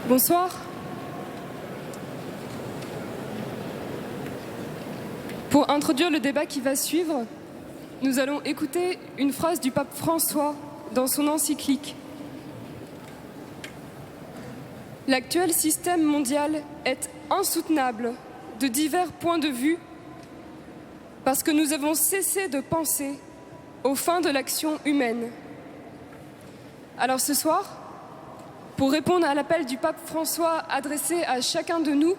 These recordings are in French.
Bonsoir. Pour introduire le débat qui va suivre, nous allons écouter une phrase du pape François dans son encyclique. L'actuel système mondial est insoutenable de divers points de vue parce que nous avons cessé de penser aux fins de l'action humaine. Alors ce soir, pour répondre à l'appel du pape François adressé à chacun de nous,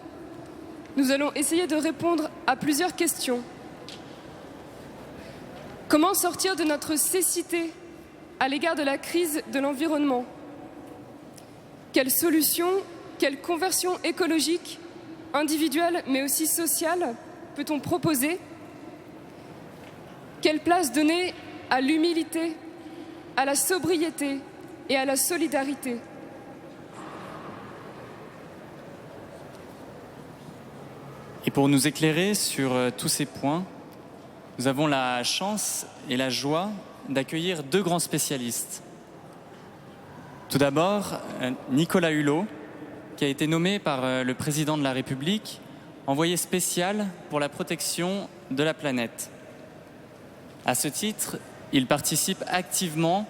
nous allons essayer de répondre à plusieurs questions. Comment sortir de notre cécité à l'égard de la crise de l'environnement? Quelles solutions, quelle conversion écologique, individuelle mais aussi sociale peut-on proposer? Quelle place donner à l'humilité, à la sobriété et à la solidarité? Et pour nous éclairer sur tous ces points, nous avons la chance et la joie d'accueillir deux grands spécialistes. Tout d'abord, Nicolas Hulot, qui a été nommé par le président de la République envoyé spécial pour la protection de la planète. À ce titre, il participe activement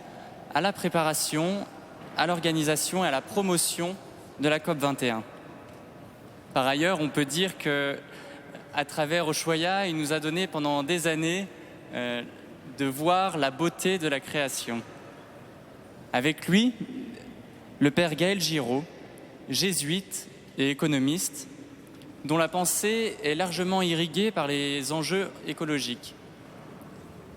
à la préparation, à l'organisation et à la promotion de la COP21. Par ailleurs, on peut dire qu'à travers Ushuaïa, il nous a donné pendant des années de voir la beauté de la création. Avec lui, le père Gaël Giraud, jésuite et économiste, dont la pensée est largement irriguée par les enjeux écologiques.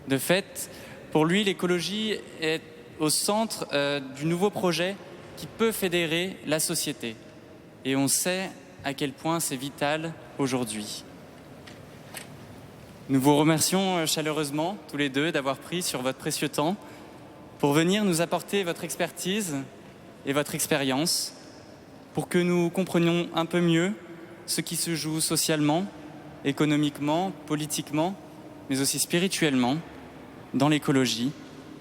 De fait, pour lui, l'écologie est au centre du nouveau projet qui peut fédérer la société. Et on sait à quel point c'est vital aujourd'hui. Nous vous remercions chaleureusement, tous les deux, d'avoir pris sur votre précieux temps pour venir nous apporter votre expertise et votre expérience pour que nous comprenions un peu mieux ce qui se joue socialement, économiquement, politiquement, mais aussi spirituellement dans l'écologie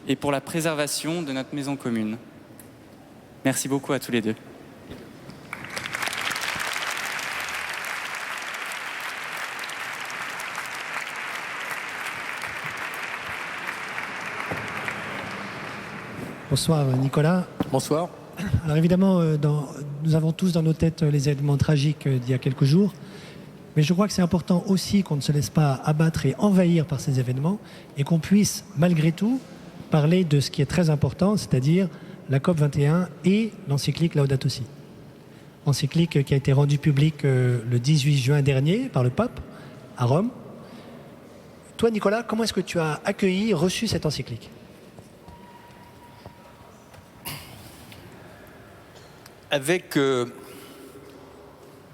et pour la préservation de notre maison commune. Merci beaucoup à tous les deux. Bonsoir Nicolas. Bonsoir. Alors évidemment, nous avons tous dans nos têtes les événements tragiques d'il y a quelques jours, mais je crois que c'est important aussi qu'on ne se laisse pas abattre et envahir par ces événements et qu'on puisse malgré tout parler de ce qui est très important, c'est-à-dire la COP21 et l'encyclique Laudato Si. Encyclique qui a été rendue publique le 18 juin dernier par le pape à Rome. Toi Nicolas, comment est-ce que tu as accueilli, reçu cette encyclique ? Avec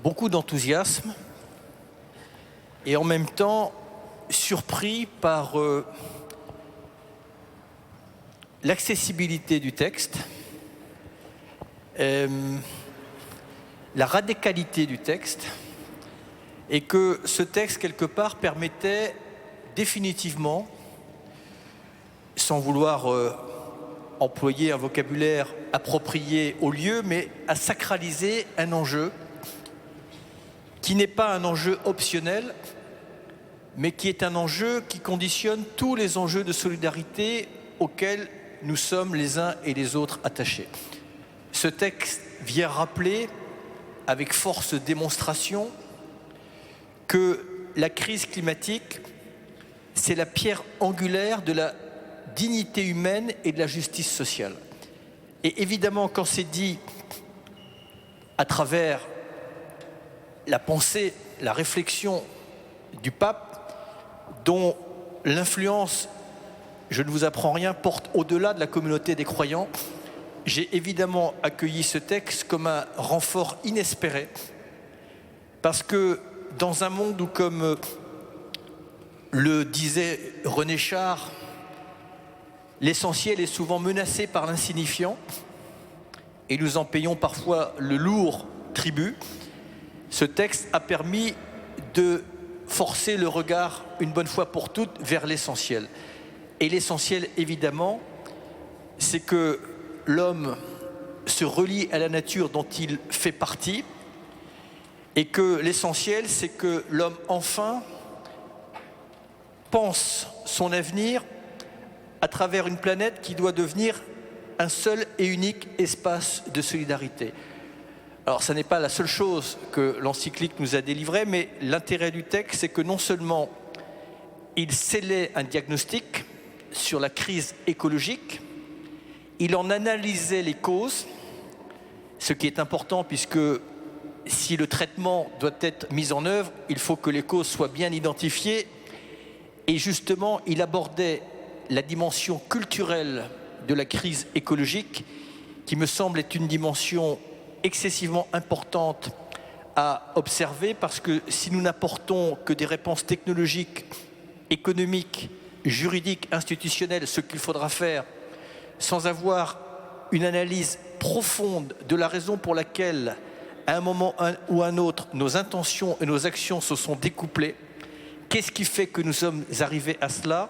beaucoup d'enthousiasme et en même temps surpris par l'accessibilité du texte, la radicalité du texte, et que ce texte, quelque part, permettait définitivement, sans vouloir employer un vocabulaire approprié au lieu, mais à sacraliser un enjeu qui n'est pas un enjeu optionnel, mais qui est un enjeu qui conditionne tous les enjeux de solidarité auxquels nous sommes les uns et les autres attachés. Ce texte vient rappeler, avec force de démonstration, que la crise climatique, c'est la pierre angulaire de la dignité humaine et de la justice sociale. Et évidemment, quand c'est dit à travers la pensée, la réflexion du pape, dont l'influence, je ne vous apprends rien, porte au-delà de la communauté des croyants, j'ai évidemment accueilli ce texte comme un renfort inespéré, parce que dans un monde où, comme le disait René Char, l'essentiel est souvent menacé par l'insignifiant, et nous en payons parfois le lourd tribut, ce texte a permis de forcer le regard, une bonne fois pour toutes, vers l'essentiel. Et l'essentiel, évidemment, c'est que l'homme se relie à la nature dont il fait partie, et que l'essentiel, c'est que l'homme, enfin, pense son avenir à travers une planète qui doit devenir un seul et unique espace de solidarité. Alors, ce n'est pas la seule chose que l'encyclique nous a délivrée, mais l'intérêt du texte, c'est que non seulement il scellait un diagnostic sur la crise écologique, il en analysait les causes, ce qui est important puisque si le traitement doit être mis en œuvre, il faut que les causes soient bien identifiées. Et justement, il abordait la dimension culturelle de la crise écologique, qui me semble être une dimension excessivement importante à observer, parce que si nous n'apportons que des réponses technologiques, économiques, juridiques, institutionnelles, ce qu'il faudra faire, sans avoir une analyse profonde de la raison pour laquelle, à un moment ou à un autre, nos intentions et nos actions se sont découplées, qu'est-ce qui fait que nous sommes arrivés à cela?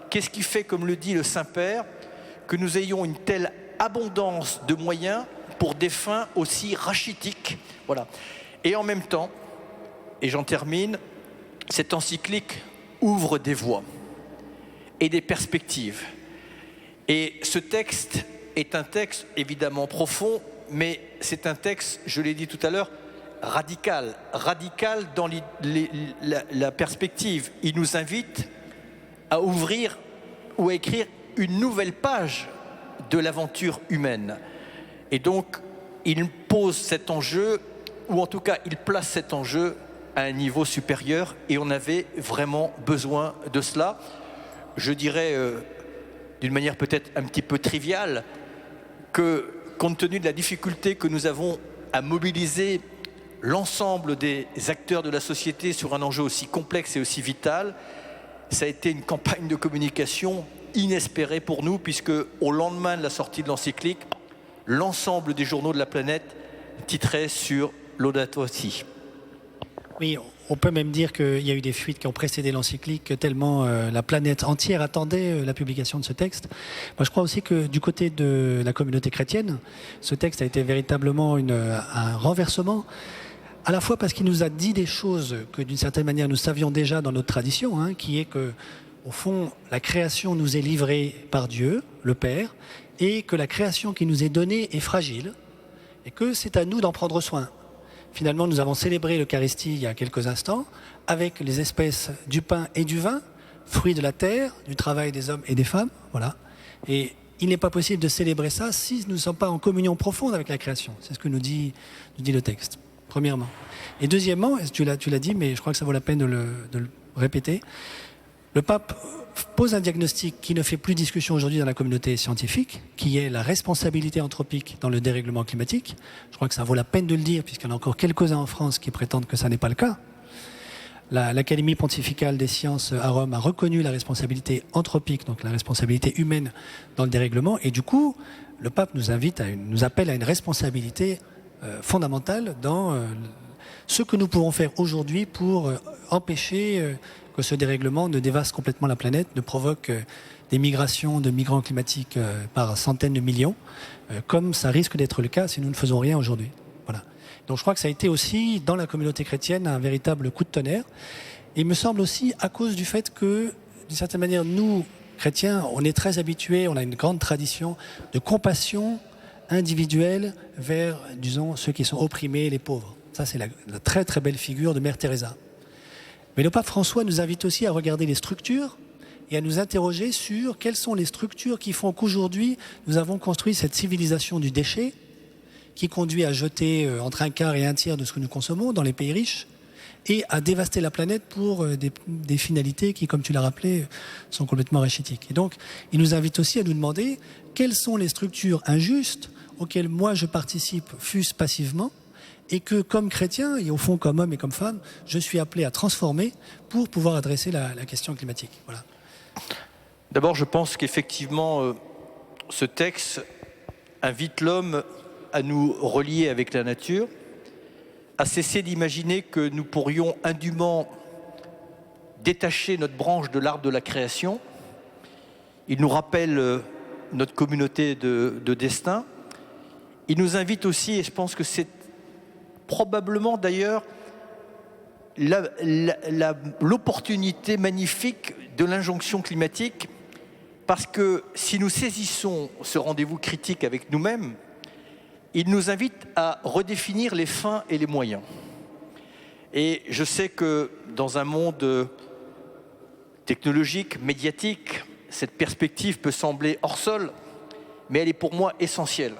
Qu'est-ce qui fait, comme le dit le Saint-Père, que nous ayons une telle abondance de moyens pour des fins aussi rachitiques? Voilà. Et en même temps, et j'en termine, cette encyclique ouvre des voies et des perspectives. Et ce texte est un texte évidemment profond, mais c'est un texte, je l'ai dit tout à l'heure, radical dans la perspective. Il nous invite à ouvrir ou à écrire une nouvelle page de l'aventure humaine. Et donc, il pose cet enjeu, ou en tout cas, il place cet enjeu à un niveau supérieur, et on avait vraiment besoin de cela. Je dirais, d'une manière peut-être un petit peu triviale, que compte tenu de la difficulté que nous avons à mobiliser l'ensemble des acteurs de la société sur un enjeu aussi complexe et aussi vital, ça a été une campagne de communication inespérée pour nous, puisque au lendemain de la sortie de l'encyclique, l'ensemble des journaux de la planète titraient sur Laudato Si. Oui, on peut même dire qu'il y a eu des fuites qui ont précédé l'encyclique, tellement la planète entière attendait la publication de ce texte. Moi, je crois aussi que du côté de la communauté chrétienne, ce texte a été véritablement un renversement, à la fois parce qu'il nous a dit des choses que d'une certaine manière nous savions déjà dans notre tradition, qui est que, au fond, la création nous est livrée par Dieu, le Père, et que la création qui nous est donnée est fragile, et que c'est à nous d'en prendre soin. Finalement, nous avons célébré l'Eucharistie il y a quelques instants avec les espèces du pain et du vin, fruits de la terre, du travail des hommes et des femmes. Voilà. Et il n'est pas possible de célébrer ça si nous ne sommes pas en communion profonde avec la création. C'est ce que nous dit le texte, premièrement. Et deuxièmement, tu l'as dit, mais je crois que ça vaut la peine de le répéter, le pape pose un diagnostic qui ne fait plus discussion aujourd'hui dans la communauté scientifique, qui est la responsabilité anthropique dans le dérèglement climatique. Je crois que ça vaut la peine de le dire, puisqu'il y en a encore quelques-uns en France qui prétendent que ça n'est pas le cas. l'Académie pontificale des sciences à Rome a reconnu la responsabilité anthropique, donc la responsabilité humaine dans le dérèglement. Et du coup, le pape nous appelle à une responsabilité fondamentale dans ce que nous pouvons faire aujourd'hui pour empêcher que ce dérèglement ne dévaste complètement la planète, ne provoque des migrations de migrants climatiques par centaines de millions, comme ça risque d'être le cas si nous ne faisons rien aujourd'hui. Voilà. Donc je crois que ça a été aussi, dans la communauté chrétienne, un véritable coup de tonnerre. Et il me semble aussi à cause du fait que, d'une certaine manière, nous, chrétiens, on est très habitués, on a une grande tradition de compassion individuelle vers, disons, ceux qui sont opprimés, les pauvres. Ça, c'est la très très belle figure de Mère Teresa. Mais le pape François nous invite aussi à regarder les structures et à nous interroger sur quelles sont les structures qui font qu'aujourd'hui, nous avons construit cette civilisation du déchet qui conduit à jeter entre un quart et un tiers de ce que nous consommons dans les pays riches et à dévaster la planète pour des finalités qui, comme tu l'as rappelé, sont complètement rachitiques. Et donc, il nous invite aussi à nous demander quelles sont les structures injustes auxquelles moi je participe, fût-ce passivement, et que comme chrétien, et au fond comme homme et comme femme, je suis appelé à transformer pour pouvoir adresser la question climatique. Voilà. D'abord, je pense qu'effectivement, ce texte invite l'homme à nous relier avec la nature, à cesser d'imaginer que nous pourrions indûment détacher notre branche de l'arbre de la création. Il nous rappelle notre communauté de destin. Il nous invite aussi, et je pense que c'est probablement d'ailleurs l'opportunité magnifique de l'injonction climatique, parce que si nous saisissons ce rendez-vous critique avec nous-mêmes, il nous invite à redéfinir les fins et les moyens. Et je sais que dans un monde technologique, médiatique, cette perspective peut sembler hors sol, mais elle est pour moi essentielle.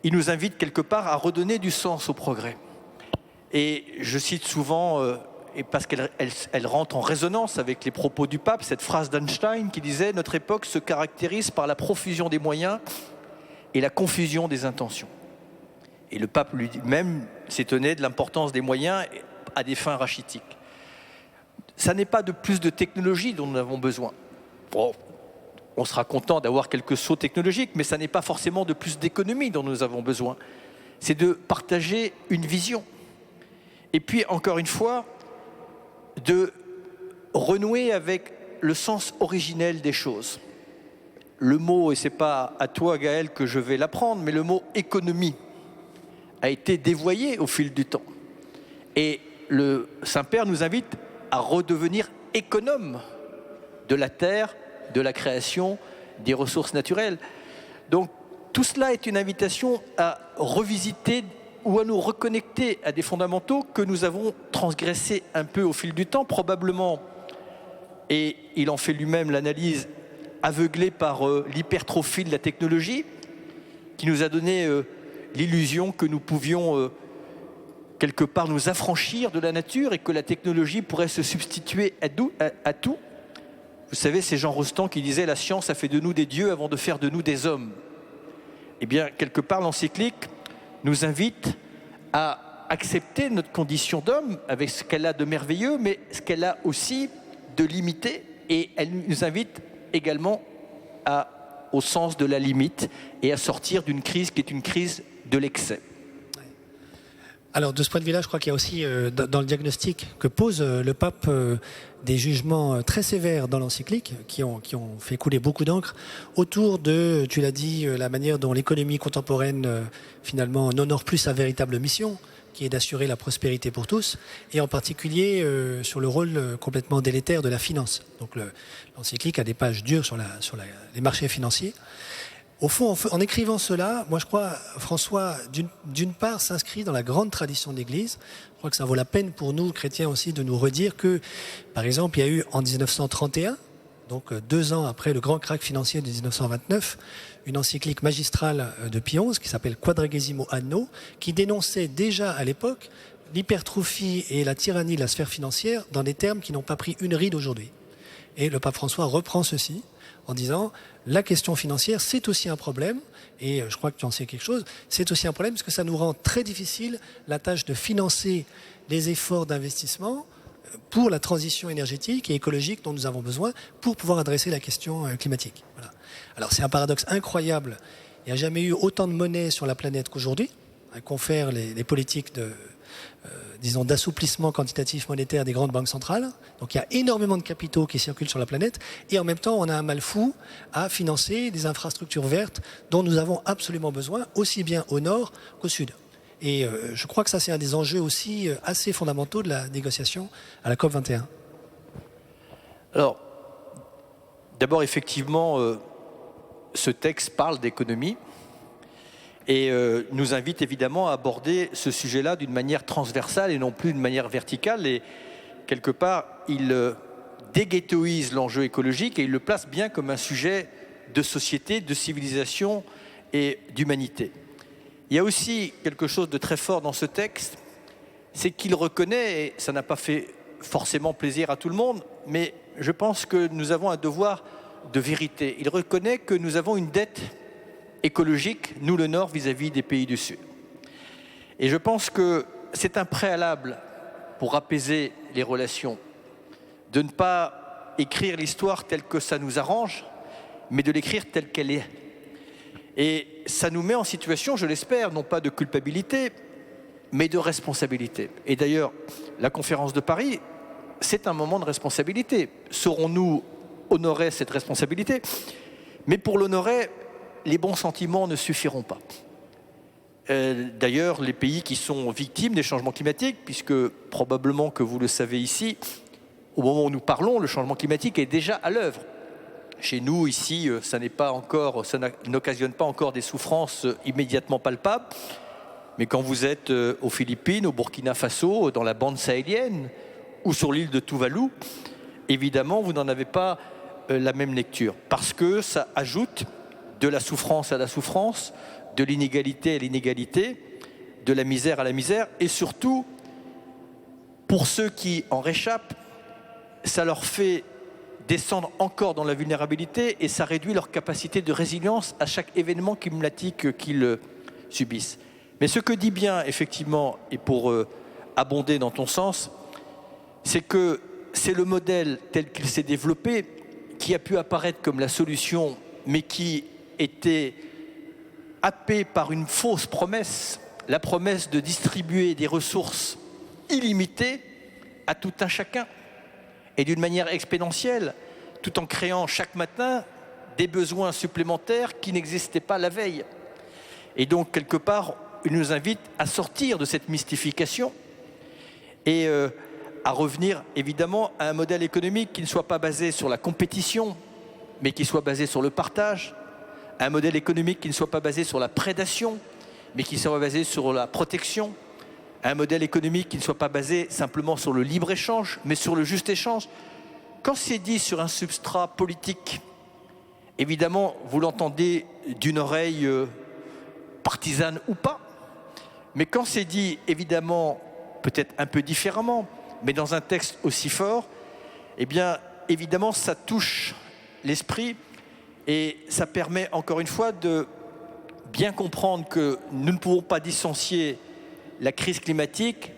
Il nous invite quelque part à redonner du sens au progrès. Et je cite souvent, et parce qu'elle rentre en résonance avec les propos du pape, cette phrase d'Einstein qui disait « Notre époque se caractérise par la profusion des moyens et la confusion des intentions ». Et le pape lui-même s'étonnait de l'importance des moyens à des fins rachitiques. Ça n'est pas de plus de technologie dont nous avons besoin. Bon, on sera content d'avoir quelques sauts technologiques, mais ça n'est pas forcément de plus d'économie dont nous avons besoin. C'est de partager une vision. Et puis, encore une fois, de renouer avec le sens originel des choses. Le mot, et ce n'est pas à toi Gaël que je vais l'apprendre, mais le mot économie a été dévoyé au fil du temps. Et le Saint-Père nous invite à redevenir économe de la terre, de la création, des ressources naturelles. Donc tout cela est une invitation à revisiter ou à nous reconnecter à des fondamentaux que nous avons transgressés un peu au fil du temps, probablement, et il en fait lui-même l'analyse, aveuglé par l'hypertrophie de la technologie, qui nous a donné l'illusion que nous pouvions quelque part nous affranchir de la nature et que la technologie pourrait se substituer à tout. Vous savez, c'est Jean Rostand qui disait « La science a fait de nous des dieux avant de faire de nous des hommes ». Eh bien, quelque part, l'encyclique nous invite à accepter notre condition d'homme avec ce qu'elle a de merveilleux, mais ce qu'elle a aussi de limité. Et elle nous invite également au sens de la limite et à sortir d'une crise qui est une crise de l'excès. Alors de ce point de vue-là, je crois qu'il y a aussi dans le diagnostic que pose le pape des jugements très sévères dans l'encyclique qui ont fait couler beaucoup d'encre autour de, tu l'as dit, la manière dont l'économie contemporaine finalement n'honore plus sa véritable mission, qui est d'assurer la prospérité pour tous, et en particulier sur le rôle complètement délétère de la finance. Donc l'encyclique a des pages dures sur les marchés financiers. Au fond, en écrivant cela, moi je crois, François, d'une part, s'inscrit dans la grande tradition de l'Église. Je crois que ça vaut la peine pour nous, chrétiens aussi, de nous redire que, par exemple, il y a eu en 1931, donc 2 ans après le grand krach financier de 1929, une encyclique magistrale de Pie XI qui s'appelle Quadragesimo Anno, qui dénonçait déjà à l'époque l'hypertrophie et la tyrannie de la sphère financière dans des termes qui n'ont pas pris une ride aujourd'hui. Et le pape François reprend ceci en disant la question financière, c'est aussi un problème, et je crois que tu en sais quelque chose, c'est aussi un problème parce que ça nous rend très difficile la tâche de financer les efforts d'investissement pour la transition énergétique et écologique dont nous avons besoin pour pouvoir adresser la question climatique. Voilà. Alors c'est un paradoxe incroyable. Il n'y a jamais eu autant de monnaie sur la planète qu'aujourd'hui, qu'ont fait les politiques disons, d'assouplissement quantitatif monétaire des grandes banques centrales. Donc il y a énormément de capitaux qui circulent sur la planète et en même temps on a un mal fou à financer des infrastructures vertes dont nous avons absolument besoin, aussi bien au nord qu'au sud. Et je crois que ça c'est un des enjeux aussi assez fondamentaux de la négociation à la COP21. Alors, d'abord effectivement, ce texte parle d'économie et nous invite évidemment à aborder ce sujet-là d'une manière transversale et non plus d'une manière verticale. Et quelque part, il déghettoise l'enjeu écologique et il le place bien comme un sujet de société, de civilisation et d'humanité. Il y a aussi quelque chose de très fort dans ce texte, c'est qu'il reconnaît, et ça n'a pas fait forcément plaisir à tout le monde, mais je pense que nous avons un devoir de vérité. Il reconnaît que nous avons une dette écologique, nous le Nord, vis-à-vis des pays du Sud. Et je pense que c'est un préalable pour apaiser les relations, de ne pas écrire l'histoire telle que ça nous arrange, mais de l'écrire telle qu'elle est. Et ça nous met en situation, je l'espère, non pas de culpabilité, mais de responsabilité. Et d'ailleurs, la conférence de Paris, c'est un moment de responsabilité. Saurons-nous honorer cette responsabilité? Mais pour l'honorer, les bons sentiments ne suffiront pas. D'ailleurs, les pays qui sont victimes des changements climatiques, puisque probablement que vous le savez ici, au moment où nous parlons, le changement climatique est déjà à l'œuvre. Chez nous, ici, ça n'occasionne pas encore des souffrances immédiatement palpables. Mais quand vous êtes aux Philippines, au Burkina Faso, dans la bande sahélienne ou sur l'île de Tuvalu, évidemment, vous n'en avez pas la même lecture. Parce que ça ajoute de la souffrance à la souffrance, de l'inégalité à l'inégalité, de la misère à la misère. Et surtout, pour ceux qui en réchappent, ça leur fait descendre encore dans la vulnérabilité et ça réduit leur capacité de résilience à chaque événement climatique qu'ils subissent. Mais ce que dit bien, effectivement, et pour abonder dans ton sens, c'est que c'est le modèle tel qu'il s'est développé qui a pu apparaître comme la solution, mais qui était happé par une fausse promesse, la promesse de distribuer des ressources illimitées à tout un chacun, et d'une manière exponentielle, tout en créant chaque matin des besoins supplémentaires qui n'existaient pas la veille. Et donc, quelque part, il nous invite à sortir de cette mystification et à revenir, évidemment, à un modèle économique qui ne soit pas basé sur la compétition, mais qui soit basé sur le partage, à un modèle économique qui ne soit pas basé sur la prédation, mais qui soit basé sur la protection, un modèle économique qui ne soit pas basé simplement sur le libre-échange, mais sur le juste échange. Quand c'est dit sur un substrat politique, évidemment, vous l'entendez d'une oreille partisane ou pas, mais quand c'est dit, évidemment, peut-être un peu différemment, mais dans un texte aussi fort, eh bien, évidemment, ça touche l'esprit et ça permet, encore une fois, de bien comprendre que nous ne pouvons pas dissocier la crise climatique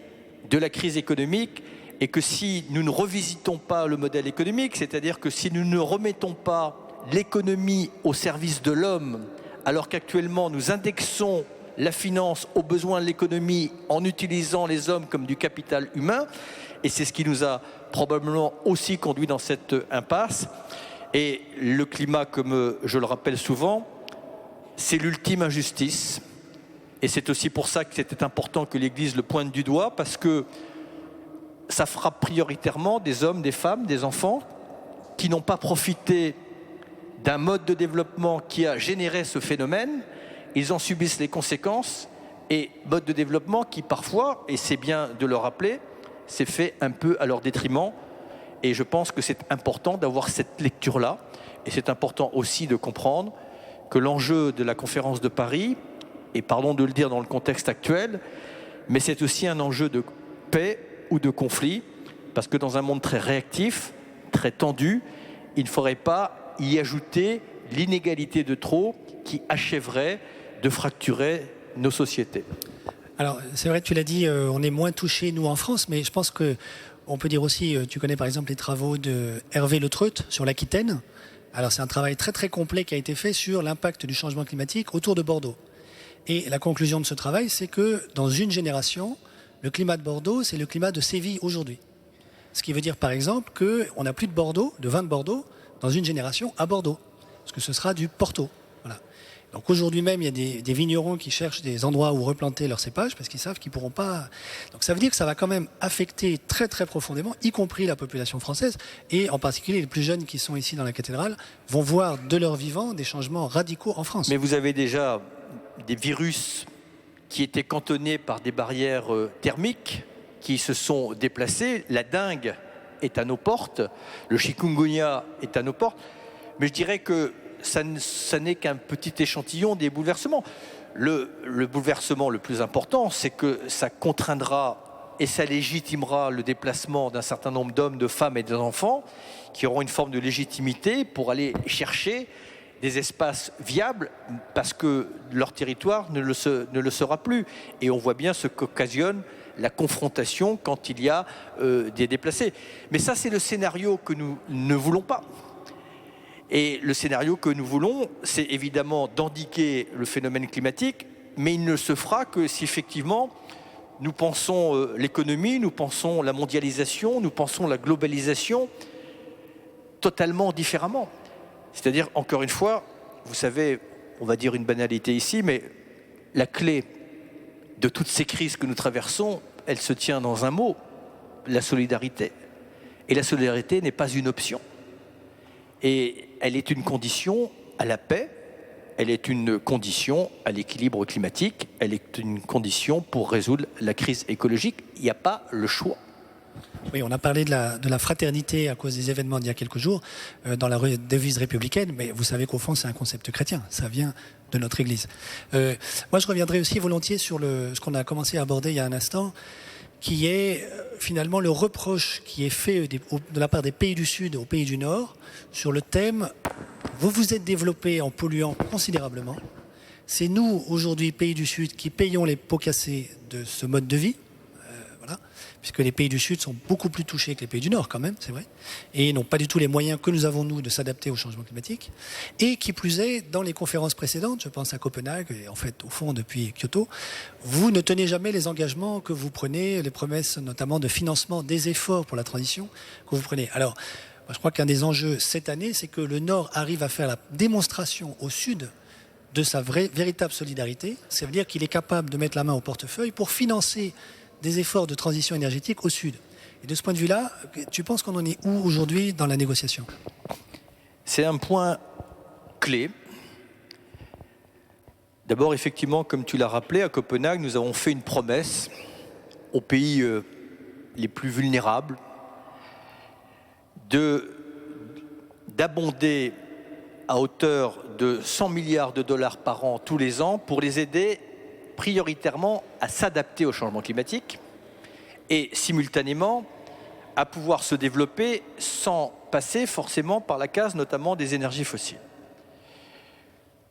de la crise économique et que si nous ne revisitons pas le modèle économique, c'est-à-dire que si nous ne remettons pas l'économie au service de l'homme, alors qu'actuellement nous indexons la finance aux besoins de l'économie en utilisant les hommes comme du capital humain, et c'est ce qui nous a probablement aussi conduit dans cette impasse. Et le climat, comme je le rappelle souvent, c'est l'ultime injustice. Et c'est aussi pour ça que c'était important que l'Église le pointe du doigt, parce que ça frappe prioritairement des hommes, des femmes, des enfants qui n'ont pas profité d'un mode de développement qui a généré ce phénomène. Ils en subissent les conséquences, et mode de développement qui parfois, et c'est bien de le rappeler, s'est fait un peu à leur détriment. Et je pense que c'est important d'avoir cette lecture-là, et c'est important aussi de comprendre que l'enjeu de la conférence de Paris, et pardon de le dire dans le contexte actuel, mais c'est aussi un enjeu de paix ou de conflit, parce que dans un monde très réactif, très tendu, il ne faudrait pas y ajouter l'inégalité de trop qui achèverait de fracturer nos sociétés. Alors, c'est vrai, tu l'as dit, on est moins touchés, nous, en France, mais je pense que On peut dire aussi, tu connais par exemple les travaux de Hervé Le Treut sur l'Aquitaine. Alors c'est un travail très très complet qui a été fait sur l'impact du changement climatique autour de Bordeaux. Et la conclusion de ce travail, c'est que dans une génération, le climat de Bordeaux, c'est le climat de Séville aujourd'hui. Ce qui veut dire par exemple qu'on n'a plus de Bordeaux, de vin de Bordeaux, dans une génération à Bordeaux. Parce que ce sera du Porto. Voilà. Donc aujourd'hui même, il y a des vignerons qui cherchent des endroits où replanter leurs cépages parce qu'ils savent qu'ils ne pourront pas... Donc ça veut dire que ça va quand même affecter très très profondément, y compris la population française, et en particulier les plus jeunes qui sont ici dans la cathédrale, vont voir de leur vivant des changements radicaux en France. Mais vous avez déjà des virus qui étaient cantonnés par des barrières thermiques, qui se sont déplacés. La dengue est à nos portes, le chikungunya est à nos portes, mais je dirais que ça n'est qu'un petit échantillon des bouleversements. Le bouleversement le plus important, c'est que ça contraindra et ça légitimera le déplacement d'un certain nombre d'hommes, de femmes et d'enfants qui auront une forme de légitimité pour aller chercher des espaces viables parce que leur territoire ne le sera plus. Et on voit bien ce qu'occasionne la confrontation quand il y a des déplacés. Mais ça, c'est le scénario que nous ne voulons pas. Et le scénario que nous voulons, c'est évidemment d'endiguer le phénomène climatique, mais il ne se fera que si effectivement nous pensons l'économie, nous pensons la mondialisation, nous pensons la globalisation totalement différemment. C'est-à-dire, encore une fois, vous savez, on va dire une banalité ici, mais la clé de toutes ces crises que nous traversons, elle se tient dans un mot, la solidarité. Et la solidarité n'est pas une option. Et elle est une condition à la paix, elle est une condition à l'équilibre climatique, elle est une condition pour résoudre la crise écologique. Il n'y a pas le choix. Oui, on a parlé de la fraternité à cause des événements d'il y a quelques jours dans la devise républicaine, mais vous savez qu'au fond, c'est un concept chrétien. Ça vient de notre Église. Moi, je reviendrai aussi volontiers sur ce qu'on a commencé à aborder il y a un instant, qui est finalement le reproche qui est fait de la part des pays du Sud aux pays du Nord sur le thème « vous vous êtes développés en polluant considérablement, c'est nous, aujourd'hui, pays du Sud, qui payons les pots cassés de ce mode de vie ». Voilà, puisque les pays du Sud sont beaucoup plus touchés que les pays du Nord quand même, c'est vrai, et n'ont pas du tout les moyens que nous avons, nous, de s'adapter au changement climatique. Et qui plus est, dans les conférences précédentes, je pense à Copenhague, et en fait, au fond, depuis Kyoto, vous ne tenez jamais les engagements que vous prenez, les promesses notamment de financement des efforts pour la transition que vous prenez. Alors, moi, je crois qu'un des enjeux cette année, c'est que le Nord arrive à faire la démonstration au Sud de sa véritable solidarité. Ça veut dire qu'il est capable de mettre la main au portefeuille pour financer des efforts de transition énergétique au Sud. Et de ce point de vue-là, tu penses qu'on en est où aujourd'hui dans la négociation ? C'est un point clé. D'abord, effectivement, comme tu l'as rappelé, à Copenhague, nous avons fait une promesse aux pays les plus vulnérables d'abonder à hauteur de 100 milliards de dollars par an tous les ans pour les aider prioritairement à s'adapter au changement climatique et simultanément à pouvoir se développer sans passer forcément par la case notamment des énergies fossiles.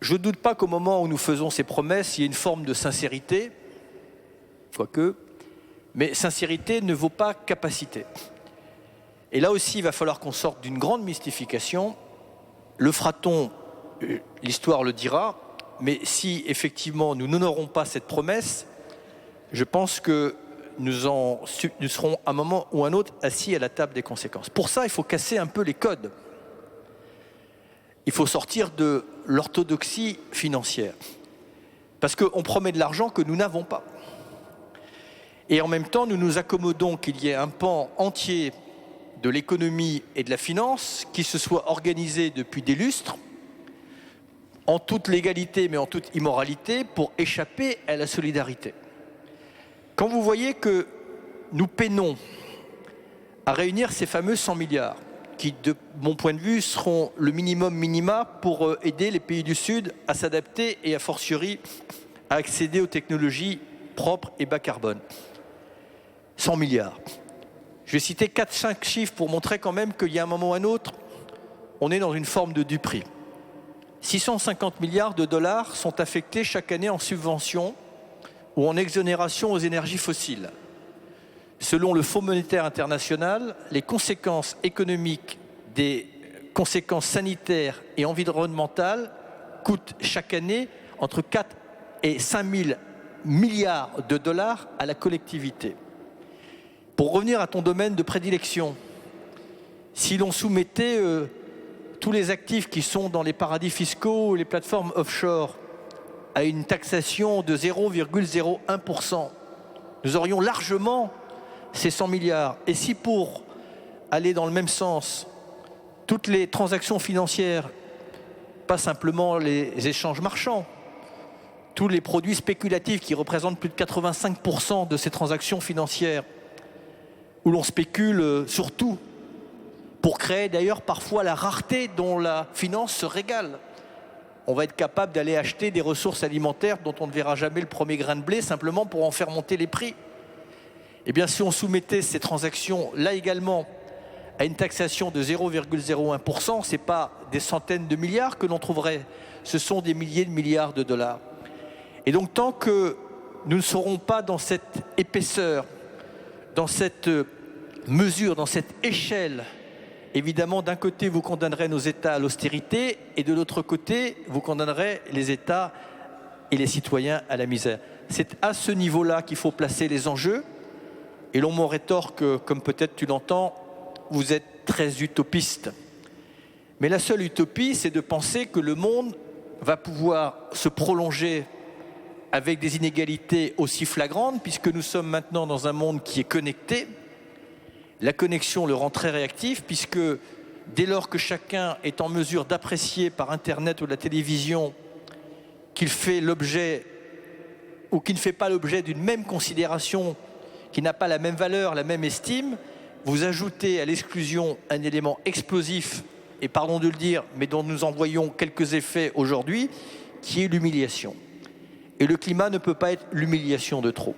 Je ne doute pas qu'au moment où nous faisons ces promesses, il y ait une forme de sincérité, quoique, mais sincérité ne vaut pas capacité. Et là aussi, il va falloir qu'on sorte d'une grande mystification. Le fera-t-on ? L'histoire le dira. Mais si effectivement nous n'honorons pas cette promesse, je pense que nous serons à un moment ou à un autre assis à la table des conséquences. Pour ça, il faut casser un peu les codes. Il faut sortir de l'orthodoxie financière. Parce qu'on promet de l'argent que nous n'avons pas. Et en même temps, nous nous accommodons qu'il y ait un pan entier de l'économie et de la finance qui se soit organisé depuis des lustres, en toute légalité mais en toute immoralité, pour échapper à la solidarité. Quand vous voyez que nous peinons à réunir ces fameux 100 milliards, qui, de mon point de vue, seront le minimum minima pour aider les pays du Sud à s'adapter et a fortiori à accéder aux technologies propres et bas carbone. 100 milliards. Je vais citer 4-5 chiffres pour montrer quand même qu'il y a un moment ou un autre, on est dans une forme de duperie. 650 milliards de dollars sont affectés chaque année en subventions ou en exonération aux énergies fossiles. Selon le Fonds monétaire international, les conséquences économiques des conséquences sanitaires et environnementales coûtent chaque année entre 4 et 5 000 milliards de dollars à la collectivité. Pour revenir à ton domaine de prédilection, si l'on soumettait tous les actifs qui sont dans les paradis fiscaux ou les plateformes offshore à une taxation de 0,01%, nous aurions largement ces 100 milliards. Et si pour aller dans le même sens, toutes les transactions financières, pas simplement les échanges marchands, tous les produits spéculatifs qui représentent plus de 85% de ces transactions financières, où l'on spécule surtout pour créer d'ailleurs parfois la rareté dont la finance se régale. On va être capable d'aller acheter des ressources alimentaires dont on ne verra jamais le premier grain de blé simplement pour en faire monter les prix. Eh bien, si on soumettait ces transactions là également à une taxation de 0,01%, ce n'est pas des centaines de milliards que l'on trouverait, ce sont des milliers de milliards de dollars. Et donc, tant que nous ne serons pas dans cette épaisseur, dans cette mesure, dans cette échelle, évidemment, d'un côté, vous condamnerez nos États à l'austérité et de l'autre côté, vous condamnerez les États et les citoyens à la misère. C'est à ce niveau-là qu'il faut placer les enjeux. Et l'on m'en rétorque, comme peut-être tu l'entends, vous êtes très utopiste. Mais la seule utopie, c'est de penser que le monde va pouvoir se prolonger avec des inégalités aussi flagrantes, puisque nous sommes maintenant dans un monde qui est connecté. La connexion le rend très réactif, puisque dès lors que chacun est en mesure d'apprécier par Internet ou la télévision qu'il fait l'objet ou qu'il ne fait pas l'objet d'une même considération, qui n'a pas la même valeur, la même estime, vous ajoutez à l'exclusion un élément explosif, et pardon de le dire, mais dont nous en voyons quelques effets aujourd'hui, qui est l'humiliation. Et le climat ne peut pas être l'humiliation de trop.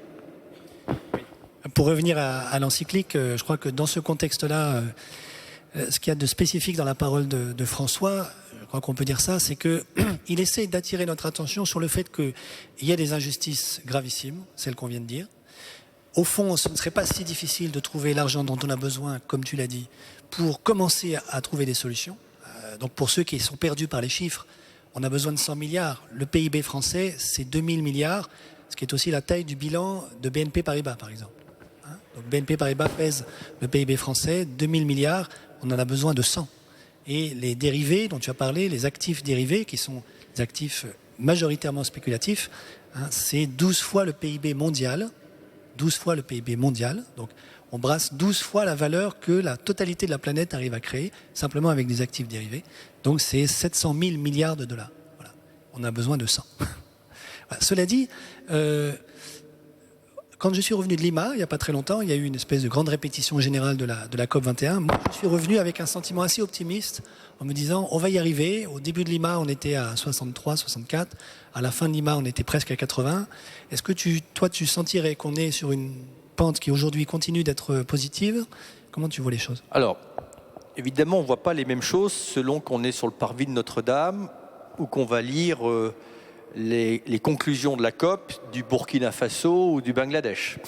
Pour revenir à l'encyclique, je crois que dans ce contexte-là, ce qu'il y a de spécifique dans la parole de François, je crois qu'on peut dire ça, c'est qu'il essaie d'attirer notre attention sur le fait qu'il y a des injustices gravissimes, celles qu'on vient de dire. Au fond, ce ne serait pas si difficile de trouver l'argent dont on a besoin, comme tu l'as dit, pour commencer à trouver des solutions. Donc pour ceux qui sont perdus par les chiffres, on a besoin de 100 milliards. Le PIB français, c'est 2000 milliards, ce qui est aussi la taille du bilan de BNP Paribas, par exemple. Donc BNP Paribas pèse le PIB français, 2000 milliards, on en a besoin de 100. Et les dérivés dont tu as parlé, les actifs dérivés, qui sont des actifs majoritairement spéculatifs, c'est 12 fois le PIB mondial. 12 fois le PIB mondial. Donc on brasse 12 fois la valeur que la totalité de la planète arrive à créer, simplement avec des actifs dérivés. Donc c'est 700 000 milliards de dollars. Voilà. On a besoin de 100. Voilà. Cela dit, quand je suis revenu de Lima, il n'y a pas très longtemps, il y a eu une espèce de grande répétition générale de la COP21. Moi, je suis revenu avec un sentiment assez optimiste en me disant on va y arriver. Au début de Lima, on était à 63, 64. À la fin de Lima, on était presque à 80. Est-ce que toi, tu sentirais qu'on est sur une pente qui aujourd'hui continue d'être positive? Comment tu vois les choses? Alors, évidemment, on ne voit pas les mêmes choses selon qu'on est sur le parvis de Notre-Dame ou qu'on va lire les conclusions de la COP du Burkina Faso ou du Bangladesh.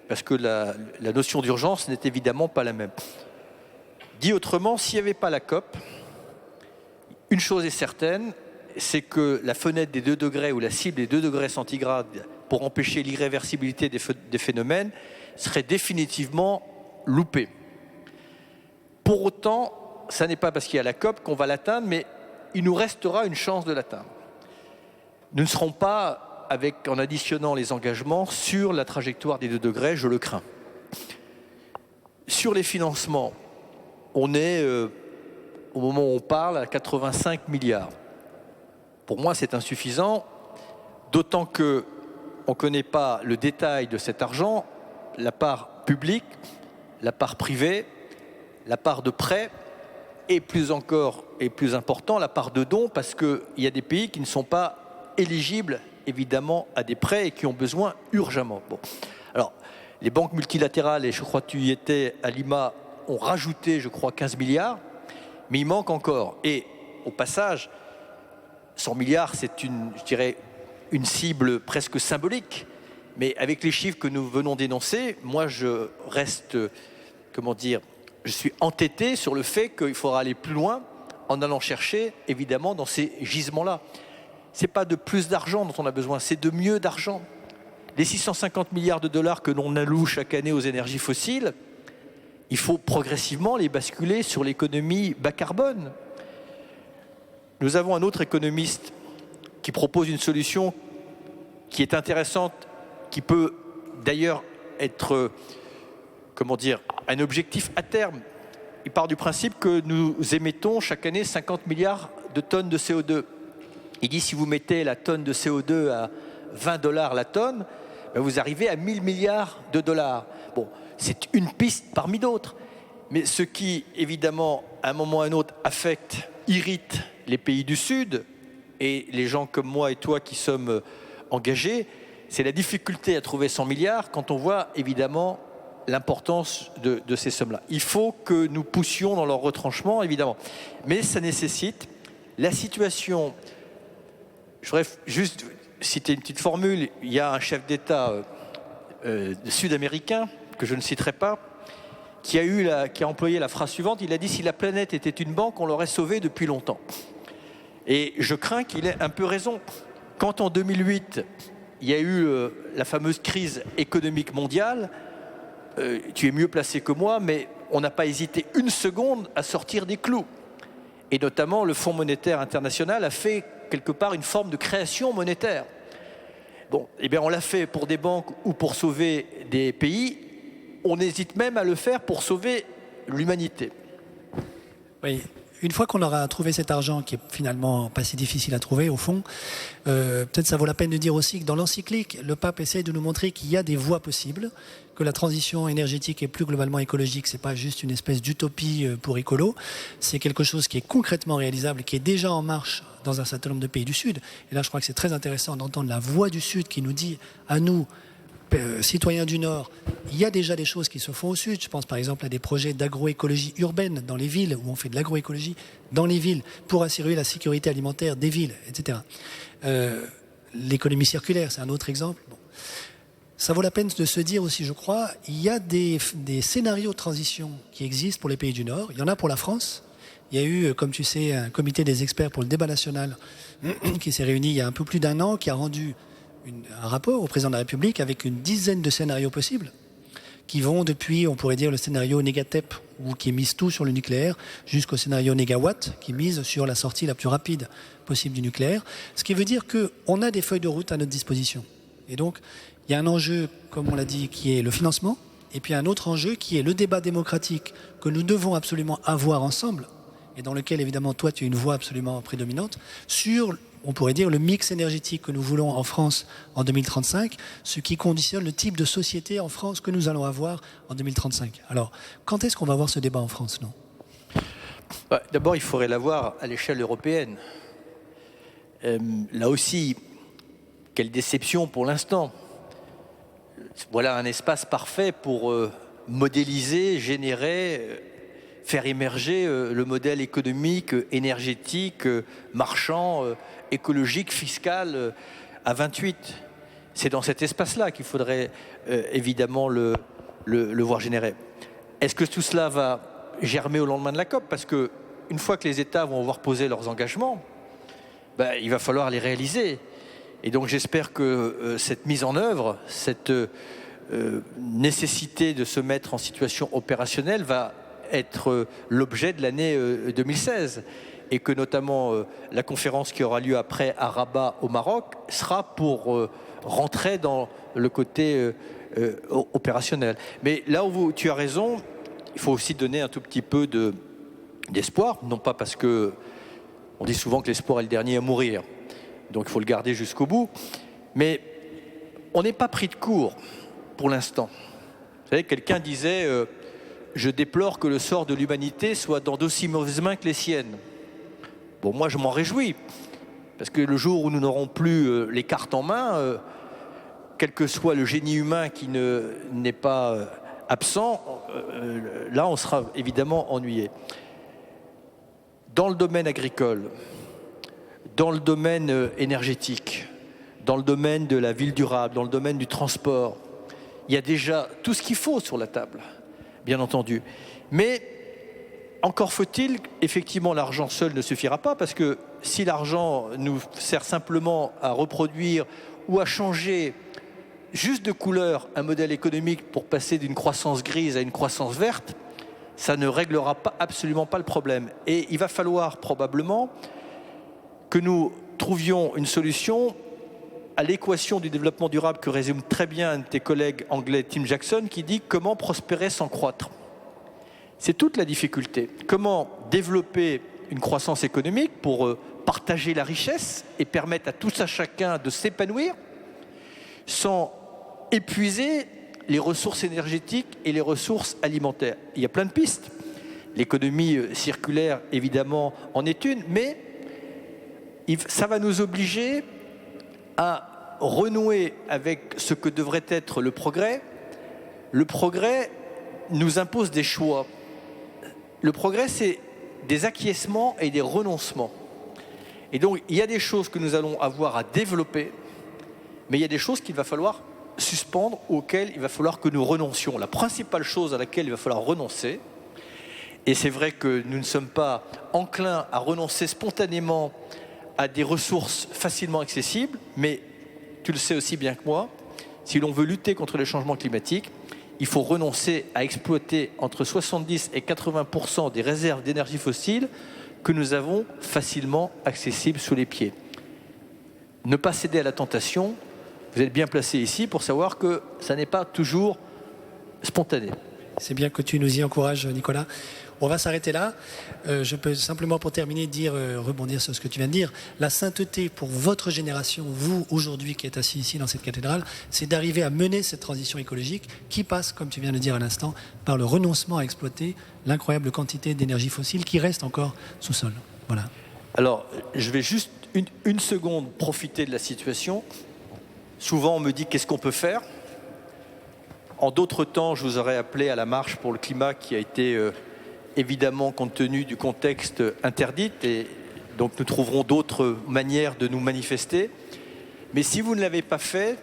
Parce que la notion d'urgence n'est évidemment pas la même. Dit autrement, s'il n'y avait pas la COP, une chose est certaine, c'est que la fenêtre des 2 degrés ou la cible des 2 degrés centigrades pour empêcher l'irréversibilité des phénomènes serait définitivement loupée. Pour autant, ça n'est pas parce qu'il y a la COP qu'on va l'atteindre, mais il nous restera une chance de l'atteindre. Nous ne serons pas, en additionnant les engagements, sur la trajectoire des 2 degrés, je le crains. Sur les financements, on est, au moment où on parle, à 85 milliards. Pour moi, c'est insuffisant, d'autant qu'on ne connaît pas le détail de cet argent, la part publique, la part privée, la part de prêts, et plus encore, et plus important, la part de dons, parce qu'il y a des pays qui ne sont pas éligibles, évidemment, à des prêts et qui ont besoin urgemment. Bon. Alors, les banques multilatérales, et je crois que tu y étais à Lima, ont rajouté, je crois, 15 milliards, mais il manque encore. Et au passage, 100 milliards, c'est je dirais, une cible presque symbolique. Mais avec les chiffres que nous venons d'énoncer, moi je reste, je suis entêté sur le fait qu'il faudra aller plus loin en allant chercher, évidemment, dans ces gisements-là. Ce n'est pas de plus d'argent dont on a besoin, c'est de mieux d'argent. Les 650 milliards de dollars que l'on alloue chaque année aux énergies fossiles, il faut progressivement les basculer sur l'économie bas carbone. Nous avons un autre économiste qui propose une solution qui est intéressante, qui peut d'ailleurs être, un objectif à terme. Il part du principe que nous émettons chaque année 50 milliards de tonnes de CO2. Il dit si vous mettez la tonne de CO2 à 20 $ la tonne, vous arrivez à 1000 milliards de dollars. Bon, c'est une piste parmi d'autres. Mais ce qui, évidemment, à un moment ou à un autre, irrite les pays du Sud et les gens comme moi et toi qui sommes engagés, c'est la difficulté à trouver 100 milliards quand on voit, évidemment, l'importance de ces sommes-là. Il faut que nous poussions dans leur retranchement, évidemment. Mais ça nécessite la situation. Je voudrais juste citer une petite formule. Il y a un chef d'État sud-américain, que je ne citerai pas, qui a employé la phrase suivante. Il a dit « Si la planète était une banque, on l'aurait sauvée depuis longtemps ». Et je crains qu'il ait un peu raison. Quand en 2008, il y a eu la fameuse crise économique mondiale, tu es mieux placé que moi, mais on n'a pas hésité une seconde à sortir des clous. Et notamment, le Fonds monétaire international a fait quelque part une forme de création monétaire. Bon, eh bien, on l'a fait pour des banques ou pour sauver des pays. On hésite même à le faire pour sauver l'humanité. Oui. Une fois qu'on aura trouvé cet argent, qui est finalement pas si difficile à trouver au fond, peut-être ça vaut la peine de dire aussi que dans l'encyclique, le pape essaie de nous montrer qu'il y a des voies possibles, que la transition énergétique et plus globalement écologique, c'est pas juste une espèce d'utopie pour écolo, c'est quelque chose qui est concrètement réalisable, qui est déjà en marche dans un certain nombre de pays du Sud. Et là, je crois que c'est très intéressant d'entendre la voix du Sud qui nous dit à nous, citoyens du Nord, il y a déjà des choses qui se font au Sud. Je pense par exemple à des projets d'agroécologie urbaine dans les villes, où on fait de l'agroécologie dans les villes pour assurer la sécurité alimentaire des villes, etc. L'économie circulaire, c'est un autre exemple. Bon. Ça vaut la peine de se dire aussi, je crois, il y a des scénarios de transition qui existent pour les pays du Nord. Il y en a pour la France. Il y a eu, comme tu sais, un comité des experts pour le débat national qui s'est réuni il y a un peu plus d'1 an, qui a rendu un rapport au président de la République avec une dizaine de scénarios possibles qui vont depuis, on pourrait dire, le scénario Négatep, ou qui mise tout sur le nucléaire, jusqu'au scénario Négawatt, qui mise sur la sortie la plus rapide possible du nucléaire. Ce qui veut dire qu'on a des feuilles de route à notre disposition. Et donc, il y a un enjeu, comme on l'a dit, qui est le financement, et puis un autre enjeu qui est le débat démocratique que nous devons absolument avoir ensemble, et dans lequel, évidemment, toi, tu as une voix absolument prédominante, sur, on pourrait dire, le mix énergétique que nous voulons en France en 2035, ce qui conditionne le type de société en France que nous allons avoir en 2035. Alors, quand est-ce qu'on va avoir ce débat en France, non ? D'abord, il faudrait l'avoir à l'échelle européenne. Là aussi, quelle déception pour l'instant. Voilà un espace parfait pour modéliser, générer, faire émerger le modèle économique, énergétique, marchand, écologique, fiscal à 28. C'est dans cet espace-là qu'il faudrait évidemment le voir générer. Est-ce que tout cela va germer au lendemain de la COP ? Parce qu'une fois que les États vont avoir posé leurs engagements, il va falloir les réaliser. Et donc j'espère que cette mise en œuvre, cette nécessité de se mettre en situation opérationnelle va être l'objet de l'année 2016 et que notamment la conférence qui aura lieu après à Rabat au Maroc sera pour rentrer dans le côté opérationnel. Mais là où tu as raison, il faut aussi donner un tout petit peu d'espoir, non pas parce que on dit souvent que l'espoir est le dernier à mourir, donc il faut le garder jusqu'au bout, mais on n'est pas pris de court pour l'instant. Vous savez, quelqu'un disait je déplore que le sort de l'humanité soit dans d'aussi mauvaises mains que les siennes. Bon, moi je m'en réjouis, parce que le jour où nous n'aurons plus les cartes en main, quel que soit le génie humain qui n'est pas absent, là on sera évidemment ennuyé. Dans le domaine agricole, dans le domaine énergétique, dans le domaine de la ville durable, dans le domaine du transport. Il y a déjà tout ce qu'il faut sur la table, bien entendu. Mais encore faut-il, effectivement, l'argent seul ne suffira pas, parce que si l'argent nous sert simplement à reproduire ou à changer juste de couleur un modèle économique pour passer d'une croissance grise à une croissance verte, ça ne réglera pas, absolument pas le problème. Et il va falloir probablement que nous trouvions une solution à l'équation du développement durable que résume très bien un de tes collègues anglais, Tim Jackson, qui dit « Comment prospérer sans croître ?» C'est toute la difficulté. Comment développer une croissance économique pour partager la richesse et permettre à tous à chacun de s'épanouir sans épuiser les ressources énergétiques et les ressources alimentaires. Il y a plein de pistes. L'économie circulaire, évidemment, en est une, mais ça va nous obliger à renouer avec ce que devrait être le progrès. Le progrès nous impose des choix. Le progrès, c'est des acquiescements et des renoncements. Et donc, il y a des choses que nous allons avoir à développer, mais il y a des choses qu'il va falloir suspendre, auxquelles il va falloir que nous renoncions. La principale chose à laquelle il va falloir renoncer, et c'est vrai que nous ne sommes pas enclins à renoncer spontanément à des ressources facilement accessibles, mais tu le sais aussi bien que moi, si l'on veut lutter contre les changements climatiques, il faut renoncer à exploiter entre 70 et 80% des réserves d'énergie fossile que nous avons facilement accessibles sous les pieds. Ne pas céder à la tentation, vous êtes bien placé ici pour savoir que ça n'est pas toujours spontané. C'est bien que tu nous y encourages, Nicolas. On va s'arrêter là. Je peux simplement, pour terminer, rebondir sur ce que tu viens de dire. La sainteté pour votre génération, vous, aujourd'hui, qui êtes assis ici dans cette cathédrale, c'est d'arriver à mener cette transition écologique qui passe, comme tu viens de le dire à l'instant, par le renoncement à exploiter l'incroyable quantité d'énergie fossile qui reste encore sous sol. Voilà. Alors, je vais juste une seconde profiter de la situation. Souvent, on me dit qu'est-ce qu'on peut faire. En d'autres temps, je vous aurais appelé à la marche pour le climat qui a été évidemment, compte tenu du contexte, interdite. Et donc, nous trouverons d'autres manières de nous manifester. Mais si vous ne l'avez pas fait,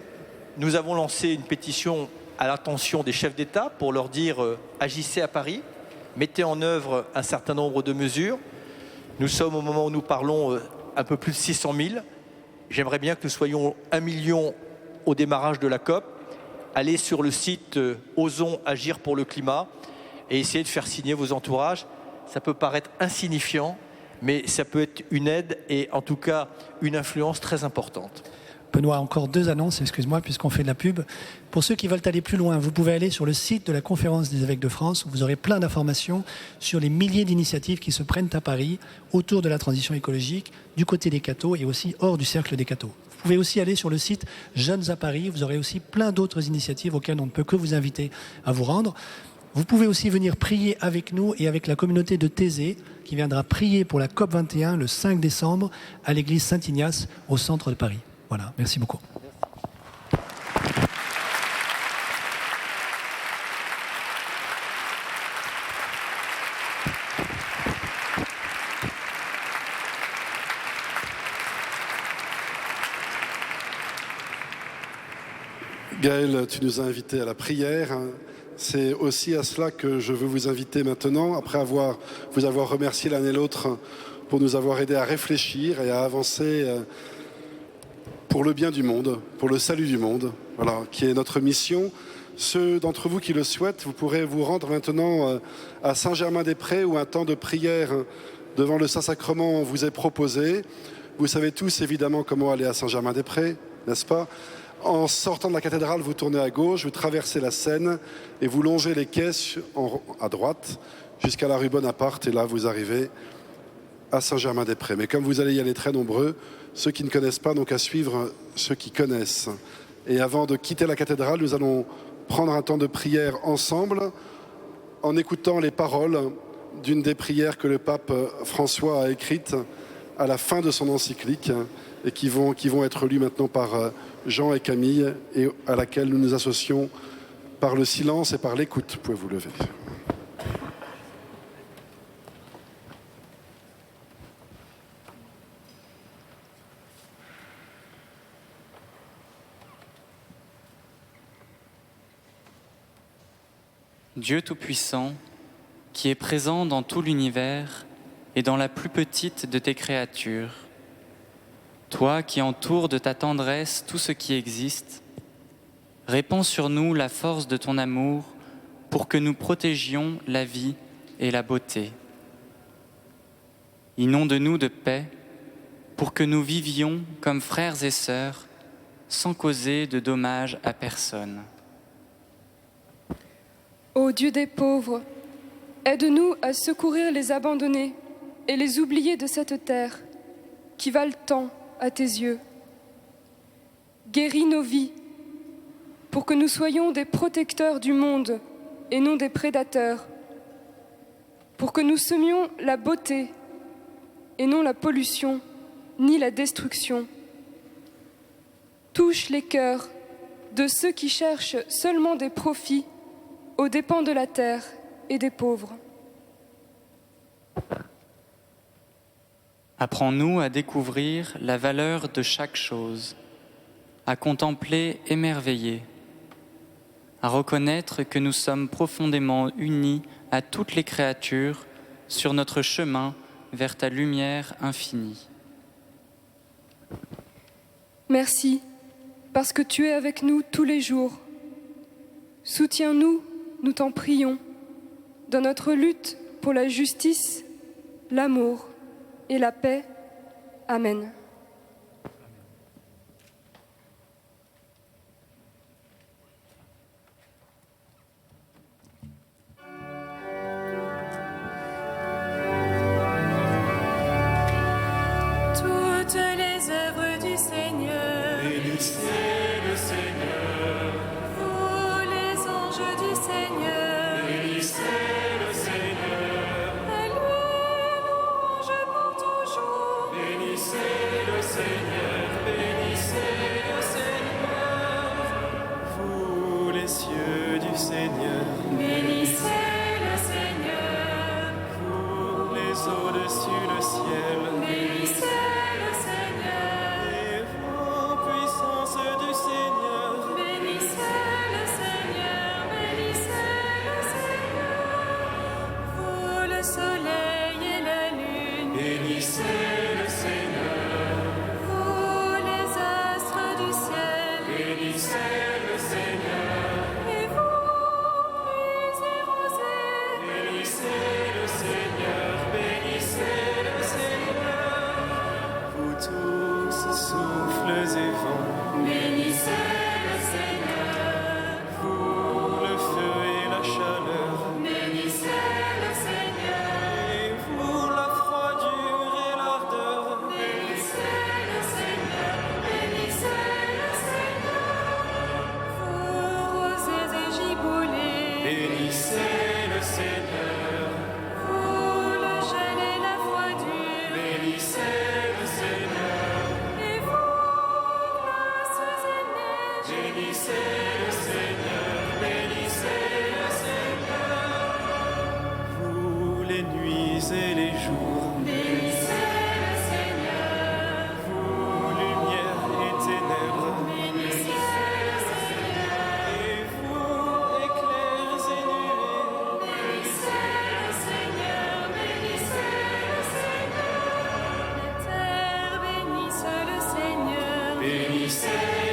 nous avons lancé une pétition à l'attention des chefs d'État pour leur dire agissez à Paris, mettez en œuvre un certain nombre de mesures. Nous sommes, au moment où nous parlons, un peu plus de 600 000. J'aimerais bien que nous soyons 1 million au démarrage de la COP. Allez sur le site Osons agir pour le climat et essayez de faire signer vos entourages. Ça peut paraître insignifiant, mais ça peut être une aide et en tout cas une influence très importante. Benoît, encore 2 annonces, excuse-moi, puisqu'on fait de la pub. Pour ceux qui veulent aller plus loin, vous pouvez aller sur le site de la Conférence des évêques de France, où vous aurez plein d'informations sur les milliers d'initiatives qui se prennent à Paris autour de la transition écologique, du côté des cathos et aussi hors du cercle des cathos. Vous pouvez aussi aller sur le site Jeunes à Paris, vous aurez aussi plein d'autres initiatives auxquelles on ne peut que vous inviter à vous rendre. Vous pouvez aussi venir prier avec nous et avec la communauté de Thésée, qui viendra prier pour la COP21 le 5 décembre à l'église Saint-Ignace au centre de Paris. Voilà, merci beaucoup. Gaël, tu nous as invités à la prière. C'est aussi à cela que je veux vous inviter maintenant, après vous avoir remercié l'un et l'autre pour nous avoir aidés à réfléchir et à avancer pour le bien du monde, pour le salut du monde, voilà, qui est notre mission. Ceux d'entre vous qui le souhaitent, vous pourrez vous rendre maintenant à Saint-Germain-des-Prés où un temps de prière devant le Saint-Sacrement vous est proposé. Vous savez tous évidemment comment aller à Saint-Germain-des-Prés, n'est-ce pas ? En sortant de la cathédrale, vous tournez à gauche, vous traversez la Seine et vous longez les quais à droite jusqu'à la rue Bonaparte et là vous arrivez à Saint-Germain-des-Prés. Mais comme vous allez y aller très nombreux, ceux qui ne connaissent pas n'ont qu'à suivre ceux qui connaissent. Et avant de quitter la cathédrale, nous allons prendre un temps de prière ensemble en écoutant les paroles d'une des prières que le pape François a écrites à la fin de son encyclique et qui vont être lues maintenant par Jean et Camille et à laquelle nous nous associons par le silence et par l'écoute. Vous pouvez vous lever. Dieu Tout-Puissant, qui est présent dans tout l'univers et dans la plus petite de tes créatures, toi qui entoures de ta tendresse tout ce qui existe, répands sur nous la force de ton amour pour que nous protégions la vie et la beauté. Inonde-nous de paix pour que nous vivions comme frères et sœurs sans causer de dommages à personne. Ô Dieu des pauvres, aide-nous à secourir les abandonnés et les oubliés de cette terre qui valent tant à tes yeux. Guéris nos vies pour que nous soyons des protecteurs du monde et non des prédateurs, pour que nous semions la beauté et non la pollution ni la destruction. Touche les cœurs de ceux qui cherchent seulement des profits aux dépens de la terre et des pauvres. Apprends-nous à découvrir la valeur de chaque chose, à contempler émerveillés, à reconnaître que nous sommes profondément unis à toutes les créatures sur notre chemin vers ta lumière infinie. Merci, parce que tu es avec nous tous les jours. Soutiens-nous, nous t'en prions, dans notre lutte pour la justice, l'amour et la paix. Amen. Toutes les œuvres du Seigneur, Bénissez le Seigneur, vous les anges du Seigneur, bénissez le Seigneur, à lui louange pour toujours. bénissez le Seigneur, bénissez le Seigneur. Vous les cieux du Seigneur, Bénissez le Seigneur, vous les au-dessus le ciel, bénissez le Seigneur, et vous, puissance du Seigneur, bénissez le Seigneur, bénissez le Seigneur, vous le soleil et la lune, bénissez le Seigneur, vous les astres du ciel, bénissez le Seigneur, et vous, pluies et rosées, bénissez le Seigneur, bénissez le Seigneur. Vous tous, souffles et vents, bénissez le Seigneur, vous le feu et la chaleur, bénissez le Seigneur, et vous la froidure et l'ardeur, bénissez le Seigneur, bénissez le Seigneur, vous rosées et giboulées, bénissez le Seigneur, vous le gel et la froidure, bénissez le Seigneur, et vous, glaces et neiges, bénissez le Seigneur, bénissez le Seigneur, vous les nuits et les jours, bénissez le Seigneur, vous lumière et ténèbres, bénissez le Seigneur, et vous éclairs et nuées, bénissez le Seigneur, bénissez le Seigneur, la terre bénisse le Seigneur, bénissez